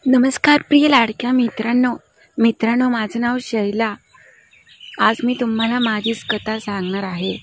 नमस्कार प्रिय लाडक्या मित्रांनो, माझं नाव शैला. आज मी तुम्हाला माझीच कथा सांगणार आहे.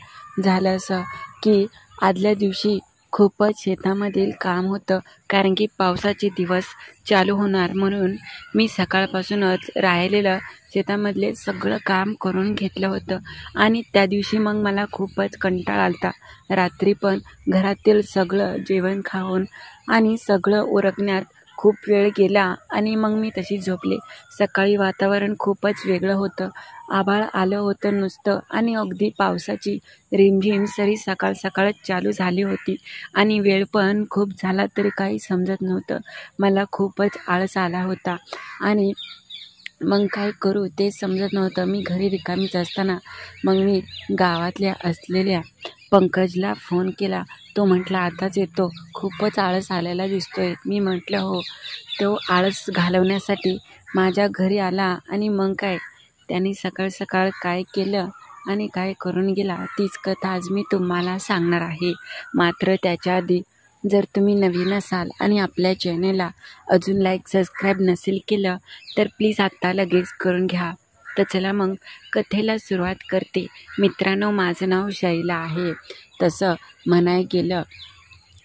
झालं असं की आदल्या दिवशी खूपच शेतामधील काम होतं, कारण की पावसाचे दिवस चालू होणार म्हणून मी सकाळपासूनच राहिलेलं शेतामधले सगळं काम करून घेतलं होतं. आणि त्या दिवशी मग मला खूपच कंटाळा आलता. रात्री पण घरातील सगळं जेवण खाऊन आणि सगळं उरकण्यात खूप वेळ गेला आणि मग मी तशी झोपले. सकाळी वातावरण खूपच वेगळं होतं. आभाळ आलं होतं नुसतं आणि अगदी पावसाची रिमझिम सरी सकाळ सकाळच चालू झाली होती आणि वेळ पण खूप झाला तरी काही समजत नव्हतं. मला खूपच आळस आला होता आणि मग काय करू ते समजत नव्हतं. मी घरी रिकामीच असताना मग मी गावातल्या असलेल्या पंकजला फोन केला. तो म्हटला आताच येतो, खूपच आळस आलेला दिसतोय. मी म्हटलं हो. तो आळस घालवण्यासाठी माझ्या घरी आला आणि मग काय त्यांनी सकाळ सकाळ काय केलं आणि काय करून गेला तीच कथा आज मी तुम्हाला सांगणार आहे. मात्र त्याच्या आधी जर तुम्ही नवीन असाल आणि आपल्या चॅनेलला अजून लाईक सबस्क्राईब नसेल केलं तर प्लीज आत्ता लगेच करून घ्या. तर चला मग कथेला सुरुवात करते. मित्रांनो, माझं नाव शैला आहे. तसं म्हणाय गेलं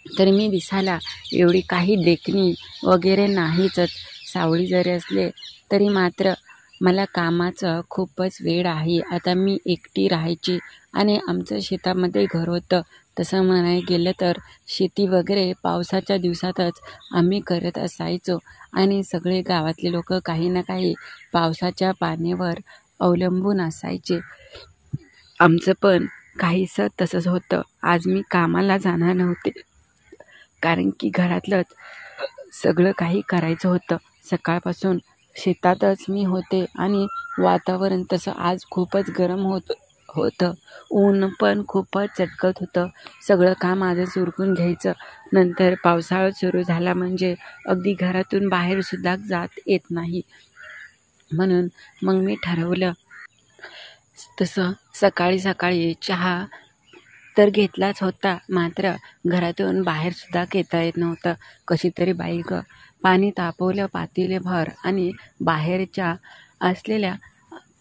तर मी दिसायला एवढी काही देखणी वगैरे नाहीच. सावळी जरी असले तरी मात्र मला कामाचं खूपच वेळ आहे. आता मी एकटी राहायची आणि आमचं शेतामध्ये घर होतं. तसं म्हणायला गेलं तर शेती वगैरे पावसाच्या दिवसातच आम्ही करत असायचो आणि सगळे गावातले लोक काही ना काही पावसाच्या पाण्यावर अवलंबून असायचे. आमचं पण काहीसं तसंच होतं. आज मी कामाला जाणार नव्हते, कारण की घरातलंच सगळं काही करायचं होतं. सकाळपासून शेतातच मी होते आणि वातावरण तसं आज खूपच गरम होतं. ऊन पण खूपच चटकत होतं. सगळं काम आजच उरकून घ्यायचं. नंतर पावसाळा सुरू झाला म्हणजे अगदी घरातून बाहेरसुद्धा जात येत नाही. म्हणून मग मी ठरवलं. तसं सकाळी सकाळी चहा तर घेतलाच होता, मात्र घरातून बाहेरसुद्धा घेता येत नव्हतं. कशी तरी बाई पाणी तापवलं पातेलेभर आणि बाहेरच्या असलेल्या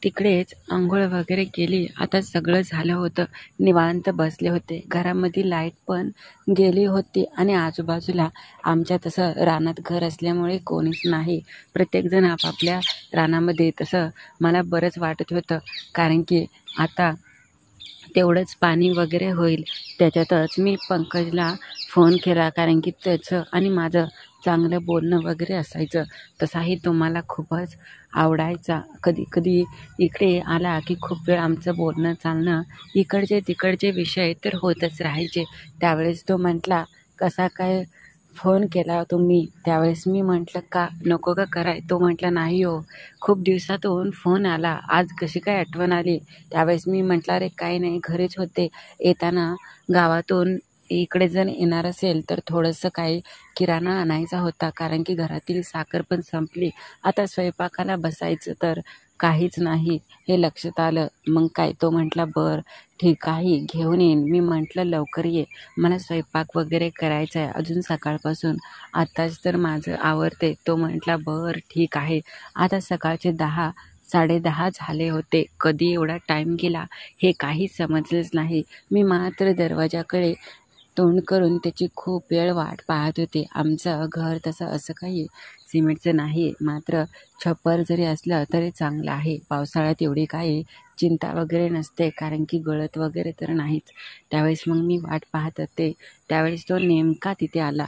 तिकडेच अंघोळ वगैरे केली. आता सगळं झालं होतं. निवांत बसले होते. घरामध्ये लाईट पण गेली होती आणि आजूबाजूला आमच्या तसं रानात घर असल्यामुळे कोणीच नाही. प्रत्येकजण आपापल्या रानामध्ये. तसं मला बरंच वाटत होतं, कारण की आता तेवढंच पाणी वगैरे होईल. त्याच्यातच मी पंकजला फोन केला, कारण की त्याचं आणि माझं चांगलं बोलणं वगैरे असायचं. तसाही तो मला खूपच आवडायचा. कधी कधी इकडे आला की खूप वेळ आमचं बोलणं चालणं इकडचे तिकडचे विषय तर होतच राहायचे. त्यावेळेस तो म्हटला, कसा काय फोन केला तुम्ही? त्यावेळेस मी म्हटलं का नको का कराय? तो म्हटला नाही हो, खूप दिवसातून फोन आला, आज कशी काय आठवण आली? त्यावेळेस मी म्हटलं अरे काही नाही, घरीच होते. येताना गावातून इकडे जर येणार असेल तर थोडंसं काही किराणा आणायचा होता, कारण की घरातील साखर पण संपली. आता स्वयंपाकाला बसायचं तर काहीच नाही हे लक्षात आलं. मग काय तो म्हटला बरं ठीक आहे, घेऊन येईन. मी म्हटलं लवकर ये, मला स्वयंपाक वगैरे करायचा आहे अजून सकाळपासून, आताच तर माझं आवरते. तो म्हटला बरं ठीक आहे. आता सकाळचे 10-10:30 झाले होते. कधी एवढा टाईम गेला हे काही समजलंच नाही. मी मात्र दरवाजाकडे तोंड करून त्याची खूप वेळ वाट पाहत होते. आमचं घर तसं असं काही सिमेंटचं नाही, मात्र छप्पर जरी असलं तरी चांगलं आहे. पावसाळ्यात एवढी काही चिंता वगैरे नसते, कारण की गळत वगैरे तर नाहीच. त्यावेळेस मग मी वाट पाहत होते. त्यावेळेस तो नेमका तिथे आला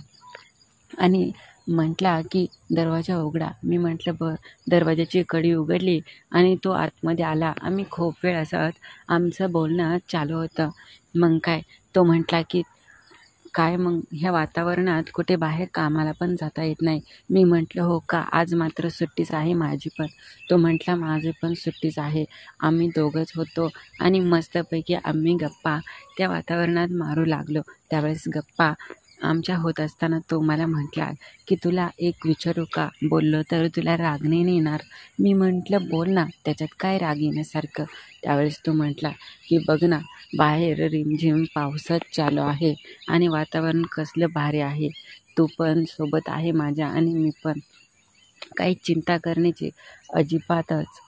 आणि म्हटला की दरवाजा उघडा. मी म्हटलं बरं. दरवाजाची कडी उघडली आणि तो आतमध्ये आला. आम्ही खूप वेळ असंच आमचं बोलणं चालू होतं. मग काय तो म्हटला की काय मग ह्या वातावरणात कुठे बाहेर कामाला पण जाता येत नाही? मी म्हटलं हो का, आज मात्र सुट्टीच आहे माझी पण. तो म्हटला माझी पण सुट्टीच आहे. आम्ही दोघंच होतो आणि मस्तपैकी आम्ही गप्पा त्या वातावरणात मारू लागलो. त्यावेळेस गप्पा आमच्या होत असताना तो मला म्हटला की तुला एक विचारू का? बोललो तर तुला राग नाही येणार? मी म्हटलं बोल ना, त्याच्यात काय राग येण्यासारखं? त्यावेळेस तो म्हटला की बघ ना, बाहेर रिमझिम पावसाच चालू आहे आणि वातावरण कसलं भारी आहे. तू पण सोबत आहे माझ्या आणि मी पण. काही चिंता करण्याची अजिबातच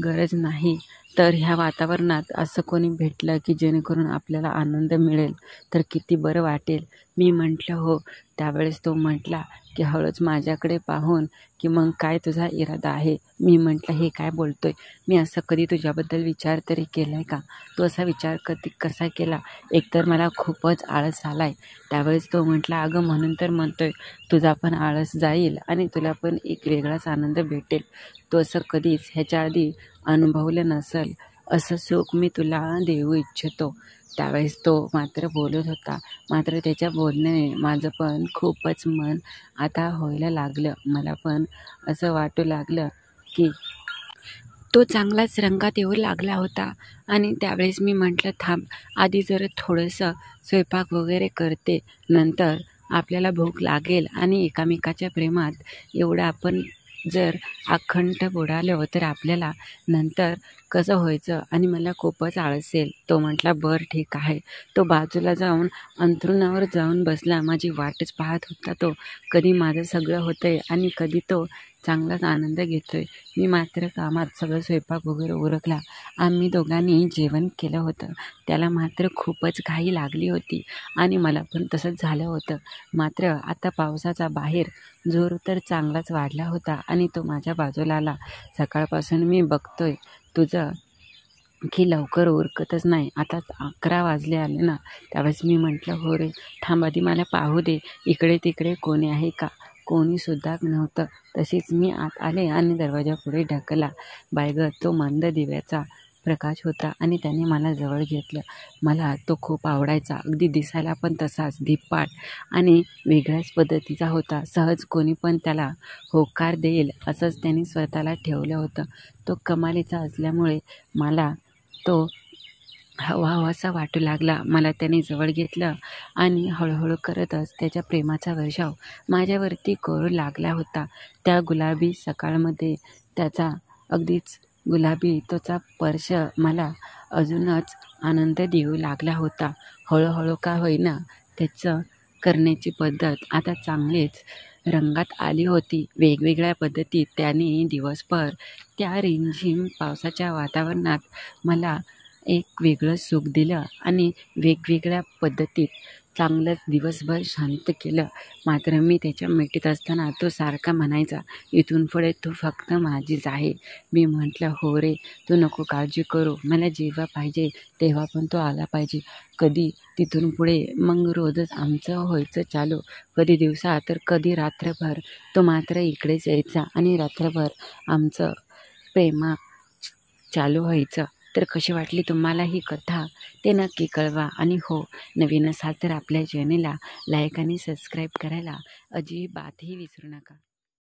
गरज नाही. तर ह्या वातावरणात असं कोणी भेटलं की जेणेकरून आपल्याला आनंद मिळेल तर किती बरं वाटेल. मी म्हटलं हो. त्यावेळेस तो म्हटला की हळूच माझ्याकडे पाहून की मग काय तुझा इरादा आहे. मी म्हटलं हे काय बोलतोय, मी असं कधी तुझ्याबद्दल विचार तरी केला आहे का? तू असा विचार कधी कसा केला? एकतर मला खूपच आळस आला आहे. त्यावेळेस तो म्हटला अगं म्हणून तर म्हणतोय तुझा पण आळस जाईल आणि तुला पण एक वेगळाच आनंद भेटेल. तू असं कधीच ह्याच्या आधी अनुभवलं नसेल असं सुख मी तुला देऊ इच्छितो. त्यावेळेस तो मात्र बोलत होता. मात्र त्याच्या बोलण्याने माझं पण खूपच मन आता व्हायला लागलं. मला पण असं वाटू लागलं की तो चांगलाच रंगात येऊ लागला होता. आणि त्यावेळेस मी म्हटलं थांब, आधी जरा थोडंसं स्वयंपाक वगैरे करते, नंतर आपल्याला भूक लागेल. आणि एकामेकाच्या प्रेमात एवढं आपण जर अखंड बुडालो तर आपल्याला नंतर कसं व्हायचं. आणि मला खूपच आळस येईल. तो म्हटला बरं ठीक आहे. तो बाजूला जाऊन अंथरुणावर जाऊन बसला. माझी वाटच पाहत होता तो, कधी माझं सगळं होतंय आणि कधी तो चांगलाच आनंद घेतोय. मी मात्र कामात सगळं स्वयंपाक वगैरे उरकला. आम्ही दोघांनी जेवण केलं होतं. त्याला मात्र खूपच घाई लागली होती आणि मला पण तसंच झालं होतं. मात्र आता पावसाचा बाहेर जोर तर चांगलाच वाढला होता आणि तो माझ्या बाजूला आला. सकाळपासून मी बघतोय तुझं की लवकर उरकतच नाही. आता 11 वाजले आले ना. त्यावेळेस मी म्हटलं हो रे, थांब आधी मला पाहू दे इकडे तिकडे कोणी आहे का. कोणीसुद्धा नव्हतं. तशीच मी आत आले आणि दरवाजा पुढे ढकलला. बायगं, तो मंद दिव्याचा प्रकाश होता आणि त्याने मला जवळ घेतलं. मला तो खूप आवडायचा. अगदी दिसायला पण तसाच धिप्पाड आणि वेगळ्याच पद्धतीचा होता. सहज कोणी पण त्याला होकार देईल असंच त्याने स्वतःला ठेवलं होतं. तो कमालीचा असल्यामुळे मला तो हवाहवासा वाटू लागला. मला त्याने जवळ घेतलं आणि हळूहळू करतच त्याच्या प्रेमाचा वर्षाव माझ्यावरती करू लागला होता. त्या गुलाबी सकाळमध्ये त्याचा अगदीच गुलाबी तोचा स्पर्श मला अजूनच आनंद देऊ लागला होता. हळूहळू का होईना त्याचं करण्याची पद्धत आता चांगलीच रंगात आली होती. वेगवेगळ्या पद्धतीत त्याने दिवसभर त्या रिमझिम पावसाच्या वातावरणात मला एक वेगळं सुख दिलं आणि वेगवेगळ्या पद्धतीत चांगलंच दिवसभर शांत केलं. मात्र मी त्याच्या मिठीत असताना तो सारखा म्हणायचा इथून पुढे तू फक्त माझीच आहे. मी म्हटलं हो रे, तू नको काळजी करू. मला जेव्हा पाहिजे तेव्हा पण तो आला पाहिजे. कधी तिथून पुढे मग रोजच आमचं व्हायचं चालू. कधी दिवसा तर कधी रात्रभर तो मात्र इकडेच यायचा आणि रात्रभर आमचं प्रेम चालू व्हायचं. तर कशी वाटली तुम्हाला ही कथा ते नक्की कळवा. आणि हो, नवीन असाल तर आपल्या चॅनेलला लाईक आणि सबस्क्राईब करायला अजिबातही विसरू नका.